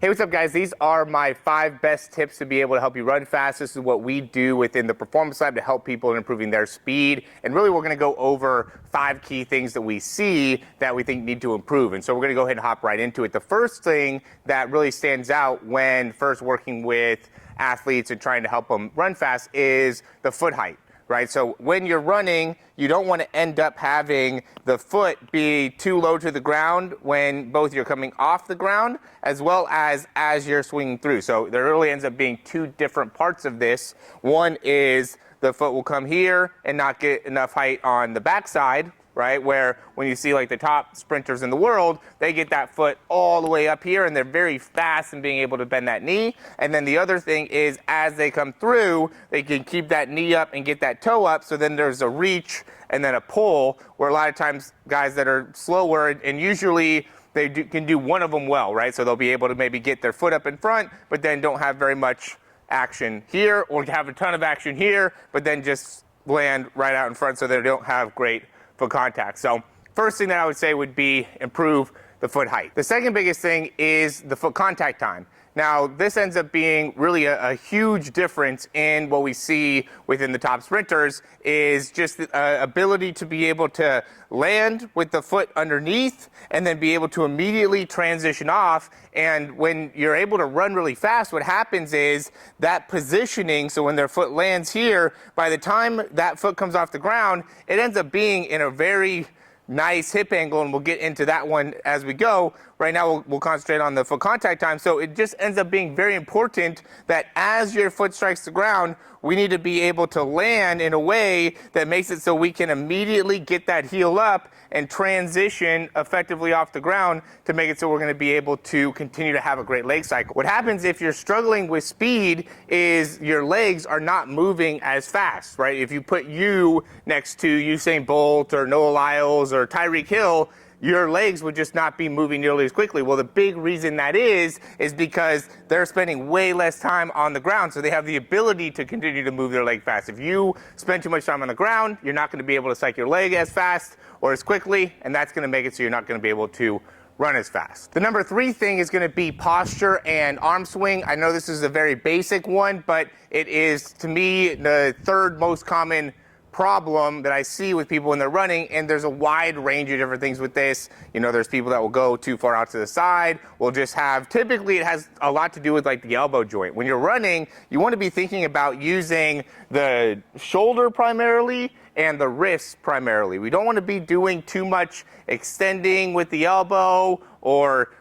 Hey, what's up, guys? These are my 5 best tips to be able to help you run fast. This is what we do within the performance lab to help people in improving their speed. And really, we're going to go over 5 key things that we see that we think need to improve. And so we're going to go ahead and hop right into it. The first thing that really stands out when first working with athletes and trying to help them run fast is the foot height. Right? So when you're running, you don't want to end up having the foot be too low to the ground when both you're coming off the ground as well as you're swinging through. So there really ends up being 2 different parts of this. One is the foot will come here and not get enough height on the backside, right? Where when you see like the top sprinters in the world, they get that foot all the way up here and they're very fast in being able to bend that knee. And then the other thing is as they come through, they can keep that knee up and get that toe up. So then there's a reach and then a pull, where a lot of times guys that are slower and usually they can do one of them well, right? So they'll be able to maybe get their foot up in front, but then don't have very much action here, or have a ton of action here, but then just land right out in front so they don't have great foot contact. So first thing that I would say would be improve the foot height. The second biggest thing is the foot contact time. Now, this ends up being really a huge difference in what we see within the top sprinters, is just the ability to be able to land with the foot underneath and then be able to immediately transition off. And when you're able to run really fast, what happens is that positioning, so when their foot lands here, by the time that foot comes off the ground, it ends up being in a very nice hip angle, and we'll get into that one as we go. Right now, we'll concentrate on the foot contact time. So it just ends up being very important that as your foot strikes the ground, we need to be able to land in a way that makes it so we can immediately get that heel up and transition effectively off the ground to make it so we're going to be able to continue to have a great leg cycle. What happens if you're struggling with speed is your legs are not moving as fast, right? If you put you next to Usain Bolt or Noah Lyles or Tyreek Hill, your legs would just not be moving nearly as quickly. Well, the big reason that is because they're spending way less time on the ground, so they have the ability to continue to move their leg fast. If you spend too much time on the ground, you're not going to be able to cycle your leg as fast or as quickly, and that's going to make it so you're not going to be able to run as fast. The number 3 thing is going to be posture and arm swing. I know this is a very basic one, but it is, to me, the 3rd most common problem that I see with people when they're running, and there's a wide range of different things with this. You know, there's people that will go too far out to the side. We'll just have, typically it has a lot to do with like the elbow joint. When you're running, you want to be thinking about using the shoulder primarily and the wrists primarily. We don't want to be doing too much extending with the elbow or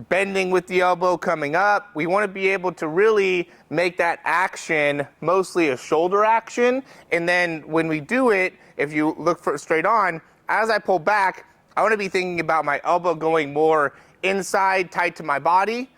bending with the elbow coming up. We want to be able to really make that action mostly a shoulder action. And then when we do it, if you look straight on, as I pull back, I want to be thinking about my elbow going more inside, tight to my body.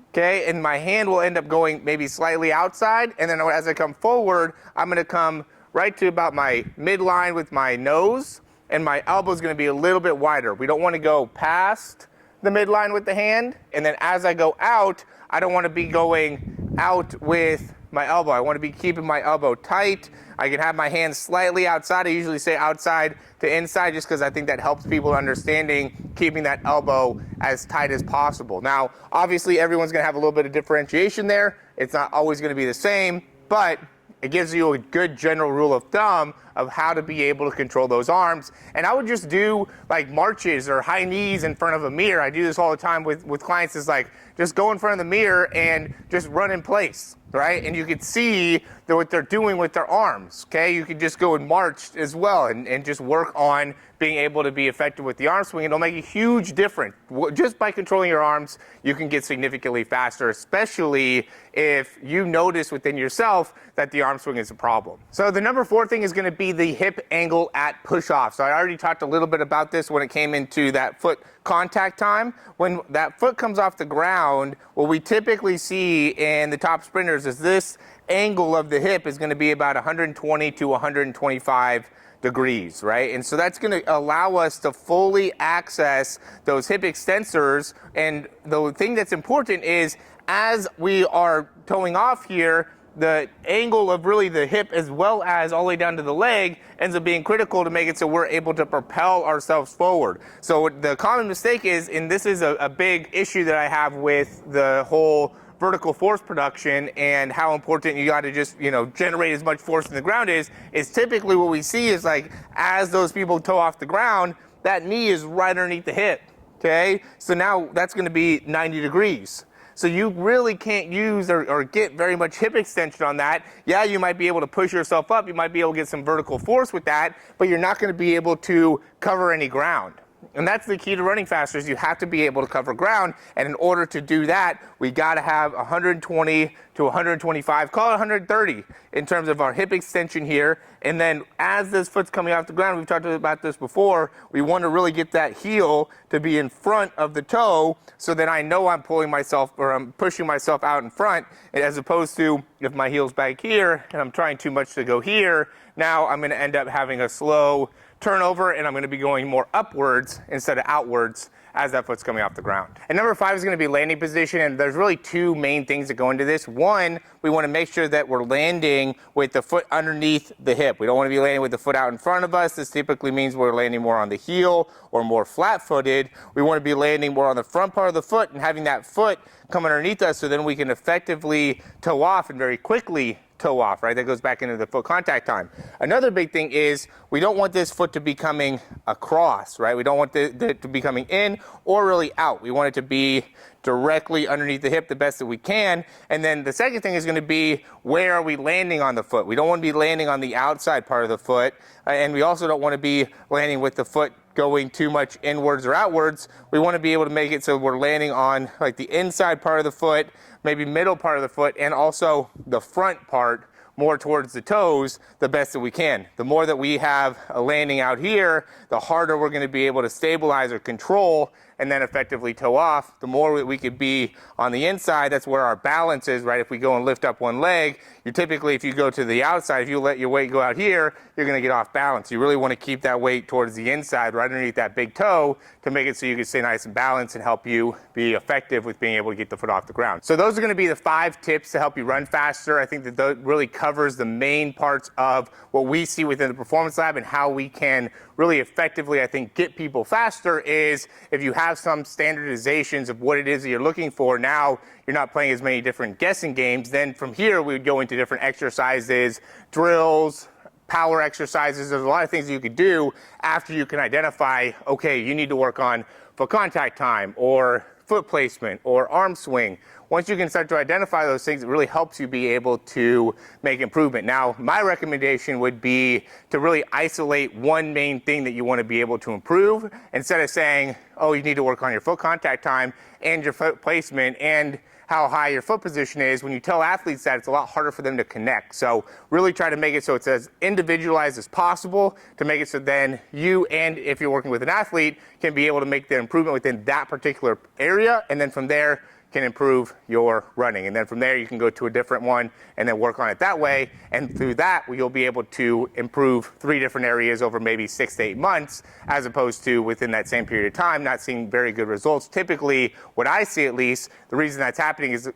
Okay, and my hand will end up going maybe slightly outside. And then as I come forward, I'm going to come right to about my midline with my nose, and my elbow is going to be a little bit wider. We don't want to go past the midline with the hand, and then as I go out, I don't want to be going out with my elbow. I want to be keeping my elbow tight. I can have my hands slightly outside. I usually say outside to inside just because I think that helps people understanding keeping that elbow as tight as possible. Now, obviously, everyone's going to have a little bit of differentiation there. It's not always going to be the same, but it gives you a good general rule of thumb of how to be able to control those arms. And I would just do like marches or high knees in front of a mirror. I do this all the time with clients. Is like, just go in front of the mirror and just run in place, right? And you can see what they're doing with their arms, okay? You can just go and march as well and just work on being able to be effective with the arm swing. It'll make a huge difference. Just by controlling your arms, you can get significantly faster, especially if you notice within yourself that the arm swing is a problem. So the number 4 thing is going to be the hip angle at push-off. So I already talked a little bit about this when it came into that foot contact time. When that foot comes off the ground, what we typically see in the top sprinters is this angle of the hip is going to be about 120 to 125 degrees, right? And so that's going to allow us to fully access those hip extensors. And the thing that's important is as we are toeing off here, the angle of really the hip as well as all the way down to the leg ends up being critical to make it so we're able to propel ourselves forward. So the common mistake is, and this is a big issue that I have with the whole vertical force production and how important you got to just, generate as much force in the ground is typically what we see is like as those people toe off the ground, that knee is right underneath the hip, okay? So now that's going to be 90 degrees. So you really can't use or get very much hip extension on that. Yeah, you might be able to push yourself up, you might be able to get some vertical force with that, but you're not going to be able to cover any ground. And that's the key to running faster, is you have to be able to cover ground. And in order to do that, we got to have 120 to 125, call it 130 in terms of our hip extension here. And then as this foot's coming off the ground, we've talked about this before, we want to really get that heel to be in front of the toe, so that I know I'm pulling myself, or I'm pushing myself out in front, as opposed to if my heel's back here and I'm trying too much to go here, now I'm going to end up having a slow turnover, and I'm going to be going more upwards instead of outwards as that foot's coming off the ground. And number 5 is going to be landing position, and there's really 2 main things that go into this. One, we want to make sure that we're landing with the foot underneath the hip. We don't want to be landing with the foot out in front of us. This typically means we're landing more on the heel or more flat-footed. We want to be landing more on the front part of the foot and having that foot come underneath us, so then we can effectively toe off and very quickly toe off, right? That goes back into the foot contact time. Another big thing is we don't want this foot to be coming across, right? We don't want it to be coming in or really out. We want it to be directly underneath the hip the best that we can. And then the second thing is going to be, where are we landing on the foot? We don't want to be landing on the outside part of the foot, and we also don't want to be landing with the foot going too much inwards or outwards. We want to be able to make it so we're landing on like the inside part of the foot, maybe middle part of the foot, and also the front part more towards the toes the best that we can. The more that we have a landing out here, the harder we're going to be able to stabilize or control and then effectively toe off. The more we could be on the inside, that's where our balance is, right? If we go and lift up one leg, you typically, if you go to the outside, if you let your weight go out here, you're going to get off balance. You really want to keep that weight towards the inside, right underneath that big toe, to make it so you can stay nice and balanced and help you be effective with being able to get the foot off the ground. So those are going to be the 5 tips to help you run faster. I think that really covers the main parts of what we see within the Performance Lab and how we can really effectively, I think, get people faster. Is if you have some standardizations of what it is that you're looking for, now you're not playing as many different guessing games. Then from here, we would go into different exercises, drills, power exercises. There's a lot of things you could do after you can identify, okay, you need to work on foot contact time or foot placement or arm swing. Once you can start to identify those things, it really helps you be able to make improvement. Now, my recommendation would be to really isolate one main thing that you want to be able to improve, instead of saying, oh, you need to work on your foot contact time and your foot placement and how high your foot position is. When you tell athletes that, it's a lot harder for them to connect. So really try to make it so it's as individualized as possible, to make it so then you, and if you're working with an athlete, can be able to make the improvement within that particular area, and then from there can improve your running. And then from there you can go to a different one and then work on it that way. And through that, you'll be able to improve 3 different areas over maybe 6 to 8 months, as opposed to within that same period of time not seeing very good results. Typically, what I see at least, the reason that's happening is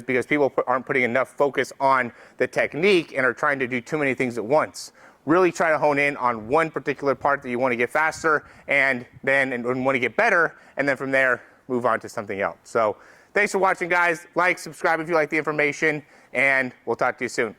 because people aren't putting enough focus on the technique and are trying to do too many things at once. Really try to hone in on one particular part that you want to get faster and want to get better, and then from there move on to something else. So thanks for watching, guys. Like, subscribe if you like the information, and we'll talk to you soon.